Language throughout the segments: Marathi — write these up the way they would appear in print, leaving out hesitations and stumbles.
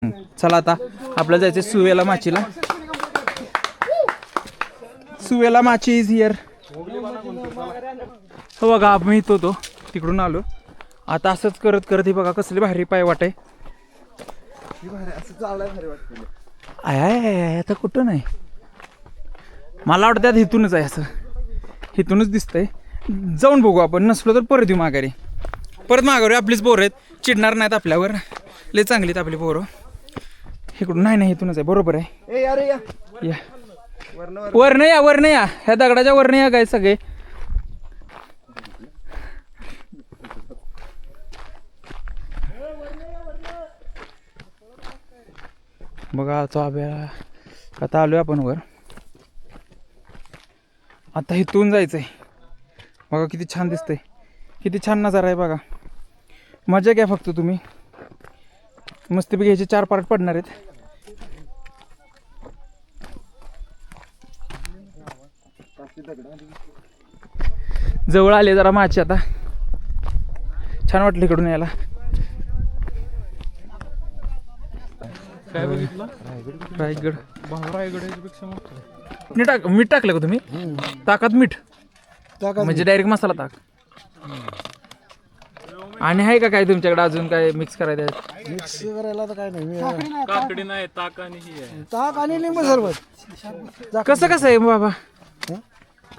चला आता आपल्याला जायचं सुवेला माचीला. सुवेला माची इज हिअर. हो बघा आम्ही इथं होतो तिकडून आलो. आता असंच करत करत ही बघा कसली भारी पाय वाट आहे. आय आता कुठं नाही मला वाटतं त्यात इथूनच आहे. असं इथूनच दिसतंय. जाऊन बघू आपण. नसलो तर परत येऊ माघारी. परत माघारी आपलीच पोरं आहेत. चिडणार नाहीत आपल्यावर. लय चांगलीत आपली पोरं. इकडून नाही इथूनच आहे. बरोबर आहे. या वरनं या ह्या दगडाच्या वरनं या काय सगळे. बघा आता आलोय आपण वर. आता इथून जायचंय. बघा किती छान दिसतंय. किती छान नजारा आहे बघा. मजा घ्या फक्त तुम्ही. मस्तपैकी ह्याचे 4 पार्ट पडणार आहेत. जवळ आले जरा माची. आता छान वाटलं इकडून यायला. काय बघितलं? रायगड. रायगड याच्यापेक्षा मोठं. मीठ टाकलं का तुम्ही? ताकात मीठ म्हणजे डायरेक्ट मसाला ताक. आणि आहे का काय तुमच्याकडे अजून काय मिक्स करायचं? मिक्स करायला तर काय नाही. काकडी नाही, ताक आणि ही आहे. ताक आणि लिंबू सरबत. कसं आहे बाबा?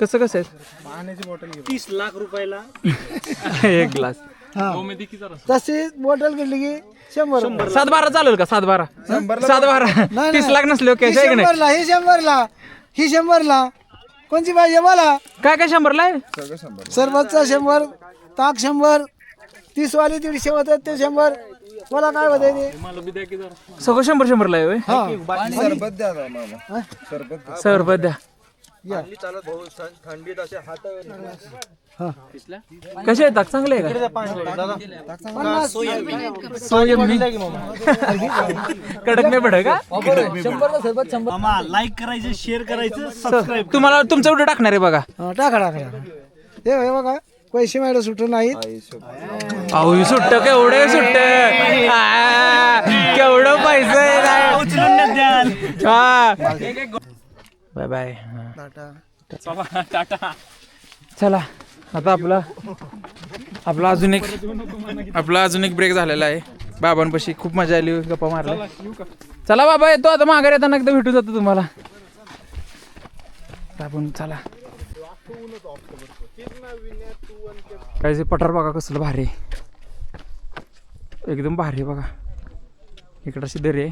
कसं आहे? पाण्याची बॉटल 30 लाख रुपयाला एक ग्लास. तशी बॉटल घेतली की 100. 7-12 चालेल का? 7-12 30 लाख नसले ओके. ही 100ला ही 100ला कोणची पाहिजे मला? काय 100ला आहे? सरबतचा 100, ताक 100, 30 वाली 150 होतात ते 100. मला काय होते ते सगळं 100ला आहे. सरबत द्या. कसे आहे ताक? चांगले आहे का? सोयम्मी कडक नाही पडत का? लाईक करायचं, शेअर करायचं, सबस्क्राईब. तुम्हाला तुमचा व्हिडिओ टाकणार आहे बघा. टाका हे बघा पैसे मॅडम सुट नाहीत. अहो सुट्ट केवढे सुट्ट केवढं पैसे. Bye bye. चला आता आपला अजून एक ब्रेक झालेला आहे. बाबांपाशी खूप मजा आली. गप्पा मारल्या. चला बाबा येतो आता माघारी येताना एकदा भेटून जातो तुम्हाला. आपण चला. काय पठार बघा कसलं भारी. एकदम भारी बघा. इकडं अशी दरी आहे.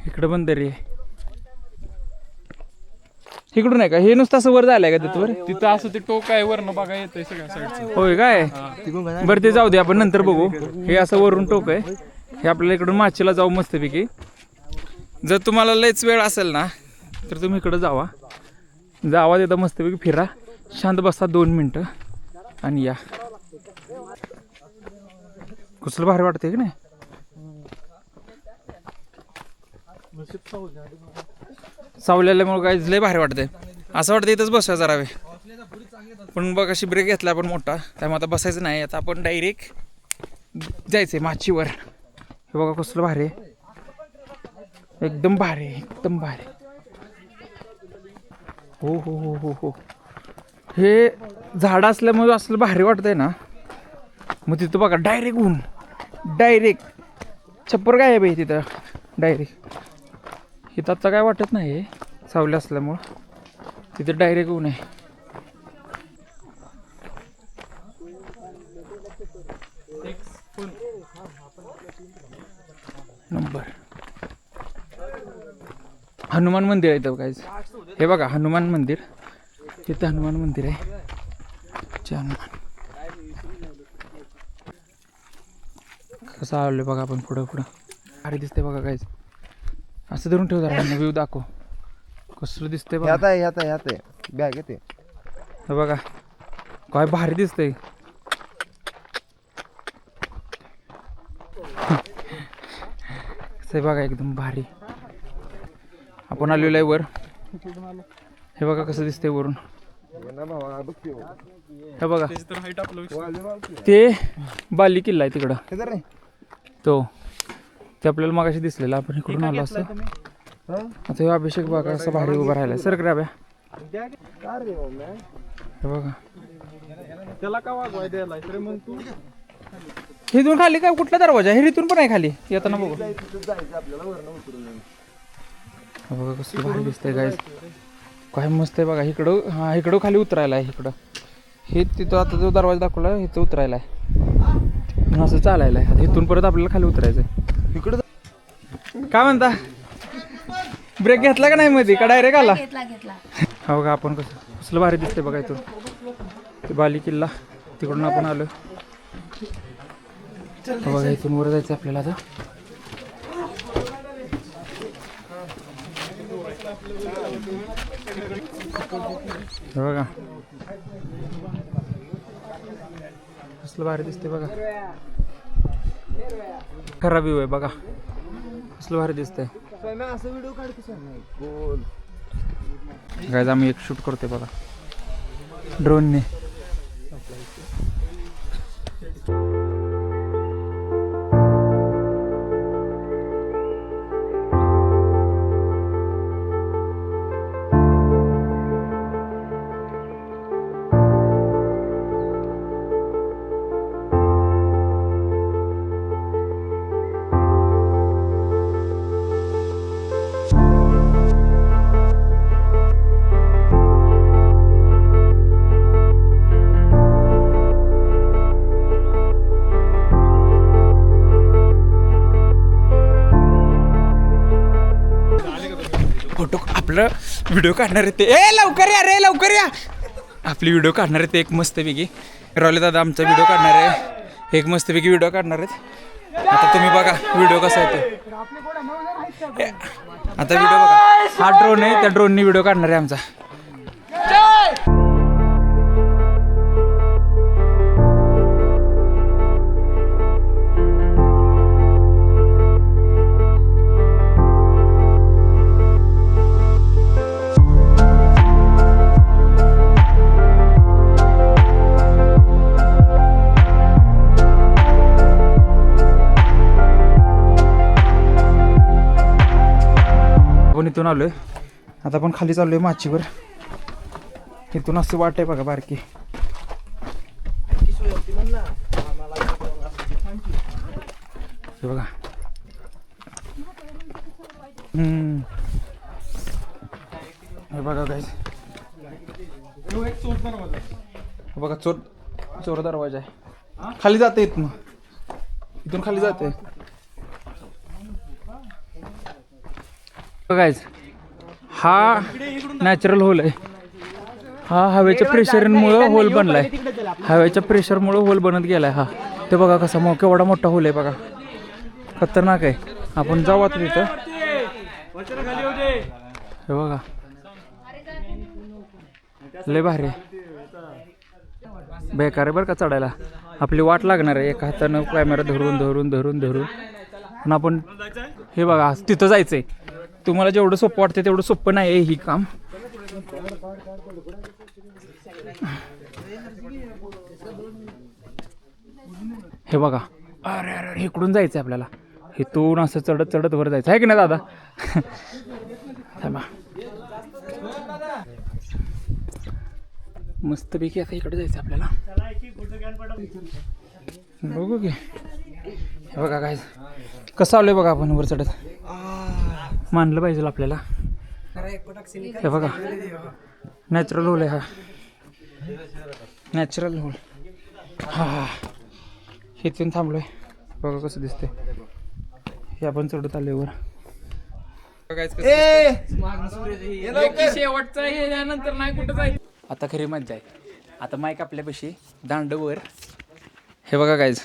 इकडं पण दरी आहे. इकडून आहे का? हे नुसतं असं वर जायला का तिथवर? तिथं असं ते टोक आहे वरनं बघा येतंय सगळ्या साईडचं. होय काय? बरं ते जाऊ दे आपण नंतर बघू. हे असं वरून टोक आहे. हे आपल्याला इकडून माचीला जाऊ मस्तपैकी. जर तुम्हाला लयच वेळ असेल ना तर तुम्ही इकडं जावा तिथं मस्तपैकी फिरा. शांत बसा 2 मिनटं आणि या. कसलं भारी वाटतंय की नाही? सावलेल्यामुळे काय लय भारी वाटतंय. असं वाटतं इथंच बसूया जरा वेळ. पण बघ अशी ब्रेक घेतला आपण मोठा. त्यामुळे आता बसायचं नाही. आता आपण डायरेक्ट जायचंय माचीवर. हे बघा कसलं भारी आहे. एकदम भारी. एकदम भारी. हो. हे झाडं असल्यामुळे असलं भारी वाटतंय ना. मग तिथं बघा डायरेक्ट छप्पर काय आहे बाई तिथं डायरेक्ट. इथं आता काय वाटत नाही सावली असल्यामुळं. तिथे डायरेक्ट ऊन आहे. नंबर. हनुमान मंदिर आहे इथं काय. हे बघा हनुमान मंदिर. तिथं हनुमान मंदिर आहे. हनुमान कसं आलोय बघा आपण. पुढं भारी दिसतंय बघा काय. असं धरून ठेव जरा. व्ह्यू दाखव कसलं दिसतंय बघा. यात बॅग येते. हे बघा काय भारी दिसतंय. कसं बघा एकदम भारी. आपण आलेलो आहे वर. हे बघा कसं दिसतंय वरून. हे बघा ते बाली किल्ला आहे तिकडं तो. ते आपल्याला मगाशी दिसलेलं, आपण इकडून आलो असं. आता हे अभिषेक बघा असं भारी उभा राहिला सर ग्राब्या. हे बघा त्याला का वागवाय द्यायला रे मग तू? इथून खाली काय कुठला दरवाजा आहे? इथून पण आहे खाली येताना बघू. बघा कसं भारी दिसतंय गाईस, काय मस्त आहे बघा. इकडं हा इकडं खाली उतरायला आहे. इकडं हे तिथं आता जो दरवाजा दाखवला इथं उतरायला आहे, असं चालायला आहे. इथून परत आपल्याला खाली उतरायचं आहे. इकडं काय म्हणता, ब्रेक घेतला का नाही मध्ये का डायरेक्ट आला? हो का, आपण कसलं भारी दिसतंय बघा इथून. ते बाली किल्ला तिकडून आपण आलो. बघा इथून वर जायचं आपल्याला आता. बघा कसलं भारी दिसते बघा, खरा व्ह्यू आहे बघा, कसलं भारी दिसतंय. गाईज आम्ही एक शूट करतोय बघा ड्रोनने. फोटो आपलं व्हिडिओ काढणार आहे ते, ए लवकर या रे लवकर या. आपली व्हिडिओ काढणार आहे ते एक मस्तपैकी. रॉले दादा आमचा व्हिडिओ काढणार आहे, एक मस्तपैकी व्हिडिओ काढणार आहेत. आता तुम्ही बघा व्हिडिओ कसा आहे ते. आता व्हिडिओ बघा, हा ड्रोन आहे, त्या ड्रोनने व्हिडिओ काढणार आहे आमचा. आपण इथून आलोय, आता आपण खाली चाललोय माचीवर. इथून असं वाट आहे बघा बारकी. हे बघा हे बघा गाईस, बघा चोर दरवाजा आहे. खाली जाते इथून खाली जाते. गाईज हा नॅचरल होल आहे. हा हवेच्या प्रेशरमुळं होल बनलाय, हवेच्या प्रेशरमुळं होल बनत गेलाय हा. ते बघा कसा केवढा मोठा होल आहे बघा, खतरनाक आहे. आपण जाऊ आता तिथं. हे बघा लय भारी आहे, बेकार आहे बरं का चढायला. आपली वाट लागणार आहे, एका हातानं कॅमेरा धरून धरून धरून धरून. पण आपण हे बघा तिथं जायचंय. तुम्हाला जेवढं सोपं वाटतं तेवढं सोपं नाही आहे ही काम. हे बघा, अरे अरे इकडून जायचं आपल्याला, इथून असं चढत चढत वर जायचं आहे की नाही दादा? थांबा मस्तपैकी आता इकडे जायचं आपल्याला. बघू की हे बघा काय कसं आलोय बघा आपण वर चढत. मानलं पाहिजे आपल्याला. हे बघा नॅचरल होल आहे हा, नॅचरल होल. हा इथून थांबलोय बघा कसं दिसतंय. हे आपण चढत आलोय वर. शेवटचा नाही कुठं जायचं. आता खरी मज्जा आहे. आता माईक आपल्यापाशी दांडवर. हे बघा गाईज,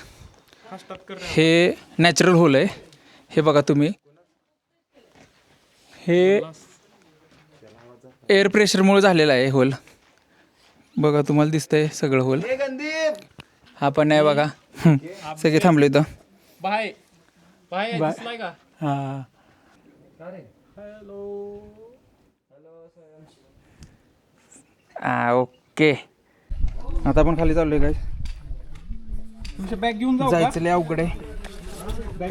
हे नॅचरल होल आहे. हे बघा तुम्ही, हे एअर प्रेशरमुळे झालेलं आहे होल. बघा तुम्हाला दिसतंय सगळं होल. हा पण नाही बघा, सगळे थांबले इथं. बाय बाय दिसलाय का? हा ओके. आता आपण खाली चाललोय काय, तुमची बॅग घेऊन जाऊ का? जायचं लय अवघड आहे.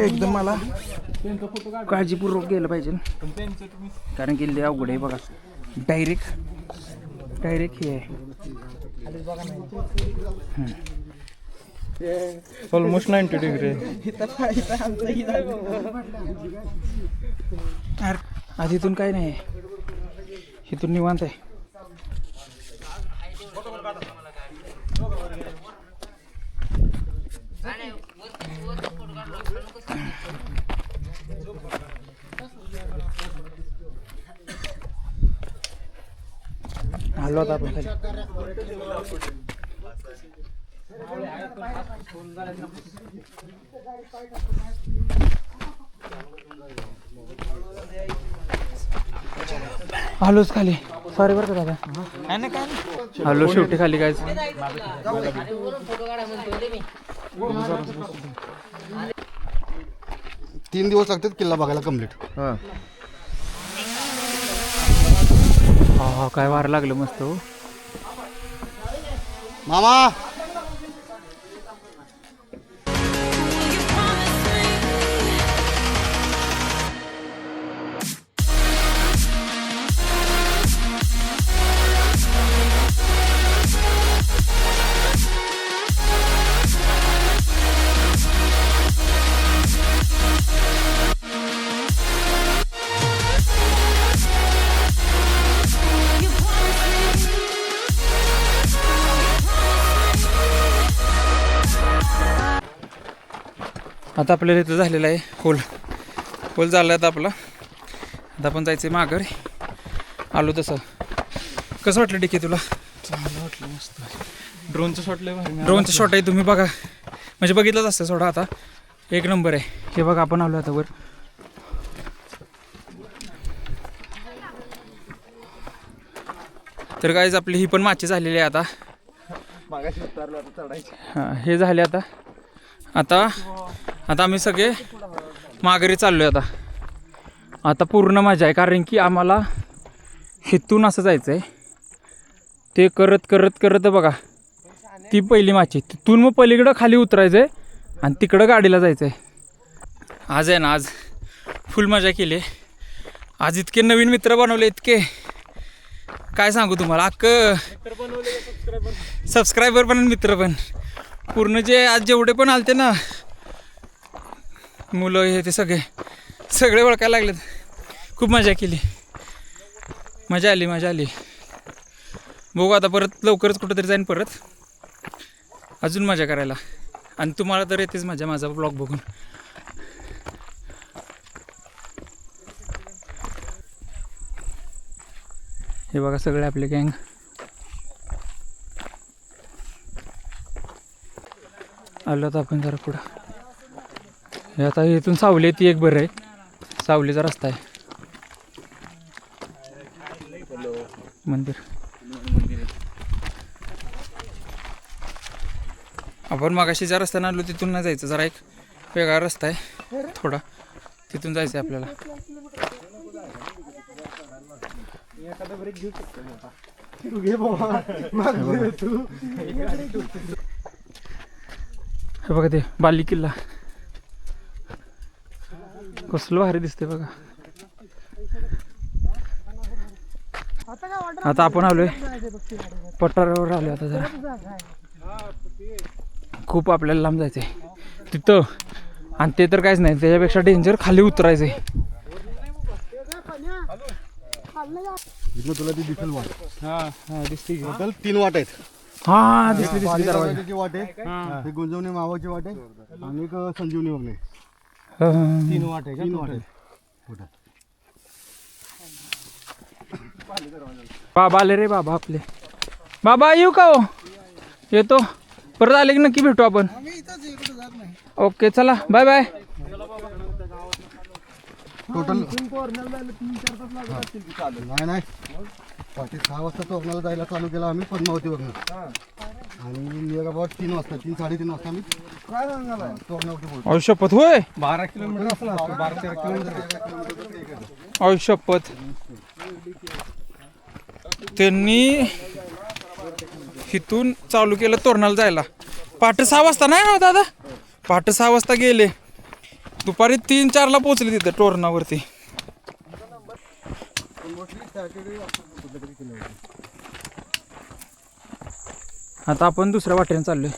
एकदम मला काळजीपूर्वक गेलं पाहिजे कारण की लय अवघड आहे बघा. डायरेक्ट हे आहे ऑलमोस्ट 90 डिग्री. आज इथून काय नाही, इथून निवांत आहे. आलो आता आपण खाली. आलोच खाली. सॉरी बरं का दादा. आलो शेवटी खाली. काय 3 दिवस लागतात किल्ला बघायला कम्प्लीट. हा काय वार लागलं मस्त हो. मामा आता आपल्याला इथं झालेलं आहे होल झाला आता आपला. आता आपण जायचं आहे माघारी. आलो तसं. कसं वाटलं डिके तुला? चांगलं वाटलं मस्त. ड्रोनचं शॉट लय भारी. ड्रोनचं शॉट आहे तुम्ही बघा, म्हणजे बघितलंच असतं सोडा. आता एक नंबर आहे हे बघा. आपण आलो आता वर. तर गाईज आपली ही पण माची झालेली आहे आता. हां हे झाले आता. आता आम्ही सगळे माघारी चाललो आहे. आता पूर्ण मजा आहे कारण की आम्हाला इथून असं जायचं आहे. ते करत बघा ती पहिली माची. तिथून मग पलीकडं खाली उतरायचं आहे आणि तिकडं गाडीला जायचं आहे. आज आहे ना, आज फुल मजा केली. आज इतके नवीन मित्र बनवले, इतके काय सांगू तुम्हाला. सबस्क्रायबर पण मित्र पण पूर्ण जे आज जेवढे पण आलते ना मुलं हे ते सगळे ओळखायला लागलेत. खूप मजा केली. मजा आली. बघू आता परत लवकरच कुठंतरी जाईन परत अजून मजा करायला. आणि तुम्हाला तर येतेच मजा माझा ब्लॉग बघून. हे बघा सगळे आपले गँग. आलो आता आपण जरा पुढं. हे आता इथून सावली ती एक बरं आहे. सावलीचा रस्ता आहे. मंदिर आपण मागाशी ज्या रस्त्यानं आलो तिथून नाही जायचं. जरा एक वेगळा रस्ता आहे थोडा, तिथून जायचं आहे आपल्याला. हे बघा ते बाली किल्ला कसलं भारी दिसते बघा. आता आपण आलोय पठारावर आलोय. आता जरा खूप आपल्याला लांब जायचंय तिथं. आणि ते तर काहीच नाही, त्याच्यापेक्षा डेंजर खाली उतरायचंय. तुला ती दिसेल वाट. हा दिसते. टोटल 3 वाट आहेत. हा दिसली दरवाजा. वाट आहे, गुंजवणी मावाची वाट आहे आणि एक संजीवनी वगैरे. 3 वाट आहे. 3 वाट आहेत. बाबा आले रे बाबा आपले. बाबा येऊ का हो? येतो. परत आले की नक्की भेटू आपण. ओके चला बाय बाय. टोटल नाही पाठी 6 वाजता तोरणाला जायला चालू केला आम्ही पद्मावतीवरनं. आणि नियर अबाउट 3 वाजता 3-3:30 वाजता आम्ही तोरणावरती पोहोचलो. आयुष्यपत होय. 12 किलोमीटर असला 12-13 किलोमीटर. आयुष्यपत त्यांनी इथून चालू केलं तोरणाला जायला. पहाटे 6 वाजता नाही ना दादा, पहाटे 6 वाजता गेले. दुपारी 3-4ला पोहोचले तिथं टोरणावरती. आता आपण दुसऱ्या वाटेने चाललोय.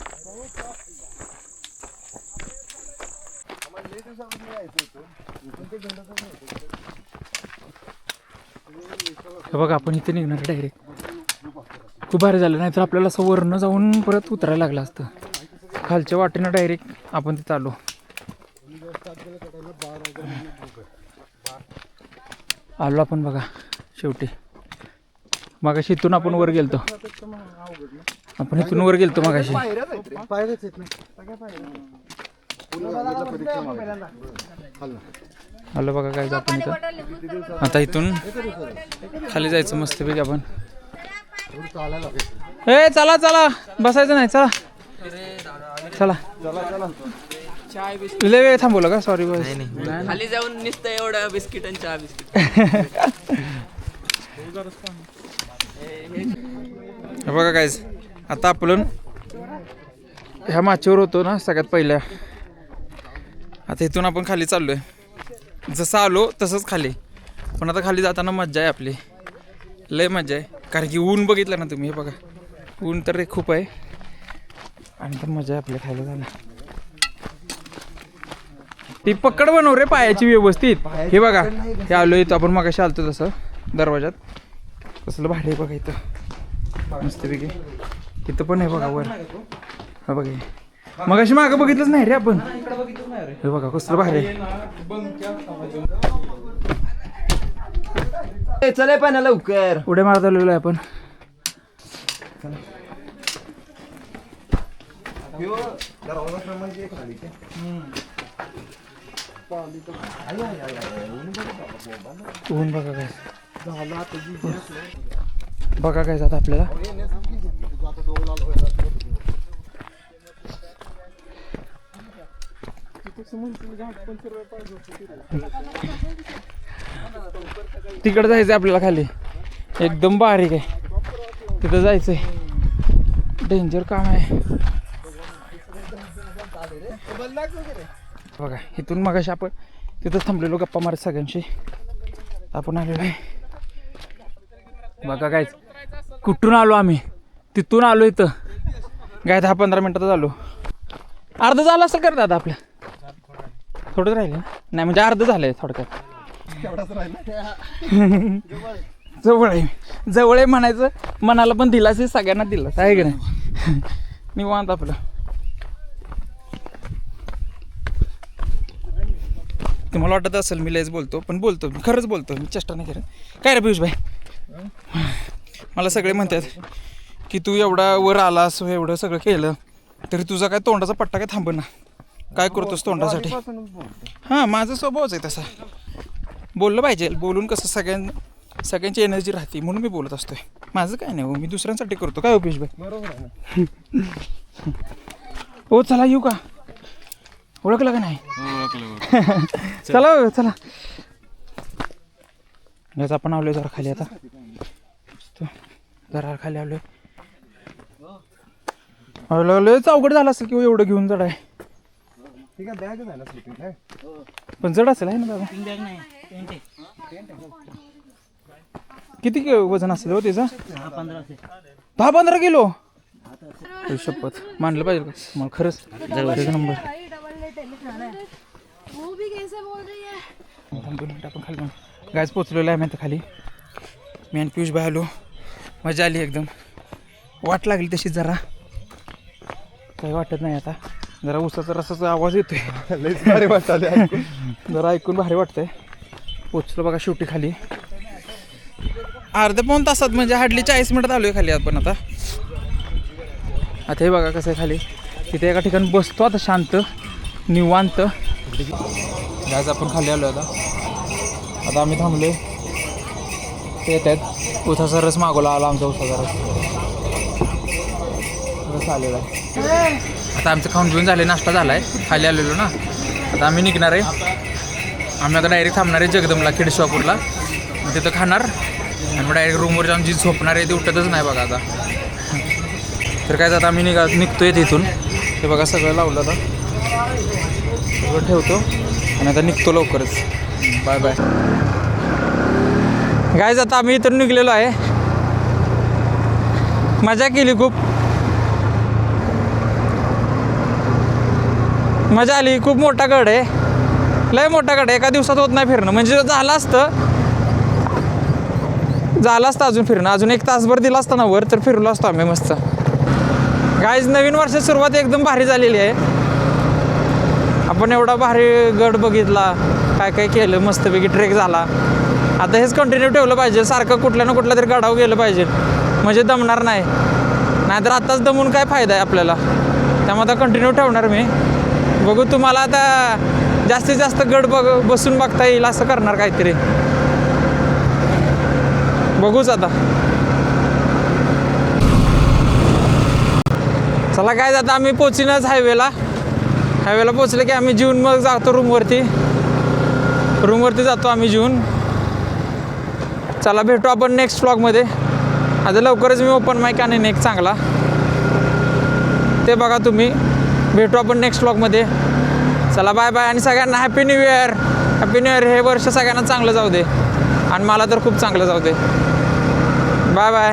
हे बघा आपण इथे निघणार डायरेक्ट. खूप भारी झालं, नाहीतर आपल्याला असं वरनं जाऊन परत उतरायला लागलं असतं. खालच्या वाटेनं डायरेक्ट आपण तिथं आलो. आलो आपण बघा शेवटी. मगाशी इथून आपण वर गेलतो. आपण इथून वर गेलतो मगाशी. आलो बघा काय आपण इथं. आता इथून खाली जायचं मस्तपैकी आपण. ए चला चला, बसायचं नाही, चला चला. लय वेळ थांबवलं का? सॉरी बस. खाली जाऊन नुसतं एवढं बिस्किट आणि चहा बिस्किट. बघा काय आता आपण ह्या माचीवर होतो ना सगळ्यात पहिल्या. आता इथून आपण खाली चाललोय. जसं आलो तसंच खाली. पण आता खाली जाताना मज्जा आहे आपली, लय मज्जा आहे. कारण की ऊन बघितलं ना तुम्ही. हे बघा ऊन तर खूप आहे आणि तर मजा आहे आपल्या खायला जायला. ती पकड बनव रे पायाची व्यवस्थित. हे बघा हे आलो इथं आपण मगाशी आलतो तसं दरवाजात. कसलं भाडे आहे बघा इथं मस्तपैकी. तिथं पण आहे बघा वर. हा बघा मगाशी मागं बघितलंच नाही रे आपण. हे बघा कसलं भारी आहे. चले पण लवकर उड्या मारत आलेलो आहे आपण. ऊन बघा काय बघा काय जात आपल्याला. तिकडे जायचंय आपल्याला खाली. एकदम बारीक आहे तिथं जायचंय. डेंजर काम आहे बघा. इथून मगाशी आपण तिथंच थांबलेलो गप्पा मारत सगळ्यांशी. आपण आलेलो आहे बघा काय. कुठून आलो आम्ही? तिथून आलो इथं काय 10-15 मिनिटात आलो. अर्ध झालं असेल कर दादा आपलं. थोडंच राहिलं नाही म्हणजे अर्ध झालंय थोडक्यात. जवळ आहे जवळ आहे म्हणायचं. मनाला पण दिलास सगळ्यांना दिलास आहे की नाही. निवांत आपलं. तुम्हाला वाटत असेल मी लयच बोलतो पण बोलतो मी खरंच बोलतो. मी चेष्टा नाही करत. काय रे पियुष भाई मला सगळे म्हणतात की तू एवढा वर आलास एवढं सगळं केलं तरी तुझा काय तोंडाचा पट्टा काय थांब ना. काय करतोस तोंडासाठी? हां माझा स्वभावच आहे तसा. बोललं पाहिजे. बोलून कसं सगळ्यांची एनर्जी राहते म्हणून मी बोलत असतोय. माझं काय नाही हो मी दुसऱ्यांसाठी करतो. काय पियुष भाई? बरोबर हो चला येऊ का? ओळखलं का नाही? चला चला याच आपण आलोय जरा खाली. आता जरा खाली आलोय. अवघड झालं असेल किंवा एवढं घेऊन जड आहे. पण जड असेल आहे ना दादा? किती वजन असेल हो त्याचं? 10-15 किलो. शपथ मानलं पाहिजे मला खरंच. एक नंबर. आपण खाली गायच पोचलेलो आहे मी खाली. मी आणि पियुष भाई आलो. मजा आली एकदम. वाट लागली तशी जरा. काही वाटत नाही आता. जरा उसाचा रसाचा आवाज येतोय. भारी वाटत जरा ऐकून भारी वाटतंय. पोचलो बघा शेवटी खाली. अर्ध्या-पाऊण तासात म्हणजे हार्डली 40 मिनिटात आलोय खाली आपण आता. आता हे बघा कसं आहे खाली. तिथे एका ठिकाणी बसतो आता शांत निवांत. गायज आपण खाली आलो आता आम्ही थांबलोय. ते येत आहेत. उसाचा रस मागवला आला आमचा उसाचा रस आलेला आहे. आता आमचं खाऊन घेऊन झाले नाश्ता झाला आहे. खाली आलेलो ना आता आम्ही निघणार आहे. आम्ही आता डायरेक्ट थांबणार आहे जगदंबला खेडेश्वापूरला. तिथं खाणार आणि मग डायरेक्ट रूमवर जाऊन जी झोपणार आहे ती उठतच नाही बघा आता. तर काय आता आम्ही निघतोय तिथून. ते बघा सगळं लावलं आता. सगळं ठेवतो आणि आता निघतो लवकरच. Bye bye guys. आता आम्ही इथून निघलेलो आहे. मजा केली खूप, मजा आली. खूप मोठा गड आहे, लय मोठा गड आहे. एका दिवसात होत नाही फिरणं. म्हणजे झालं असतं अजून फिरणं. अजून 1 तासभर दिला असता ना वर, तर फिरलो असतो आम्ही मस्त. गाईज नवीन वर्षाची सुरुवात एकदम भारी झालेली आहे. आपण एवढा भारी गड बघितला, काय काय केलं, मस्तपैकी ट्रेक झाला. आता हेच कंटिन्यू ठेवलं पाहिजे. सारखं कुठल्या ना कुठल्या तरी गडावर गेलं पाहिजे, म्हणजे दमणार नाही. नाहीतर आत्ताच दमून काय फायदा आहे आपल्याला. त्यामुळे आता कंटिन्यू ठेवणार मी. बघू, तुम्हाला आता जास्तीत जास्त गड बसून बघता येईल असं करणार काहीतरी. बघूच आता. चला काय, आता आम्ही पोचीनच हायवेला पोचले की आम्ही जेवून मग जातो रूमवरती जातो आम्ही जेवून. चला भेटू आपण नेक्स्ट व्लॉगमध्ये. आता लवकरच मी ओपन माईक आणीन एक चांगला, ते बघा तुम्ही. भेटू आपण नेक्स्ट व्लॉगमध्ये. चला बाय बाय. आणि सगळ्यांना हॅपी न्यू इयर. हे वर्ष सगळ्यांना चांगलं जाऊ दे, आणि मला तर खूप चांगलं जाऊ दे. Bye bye.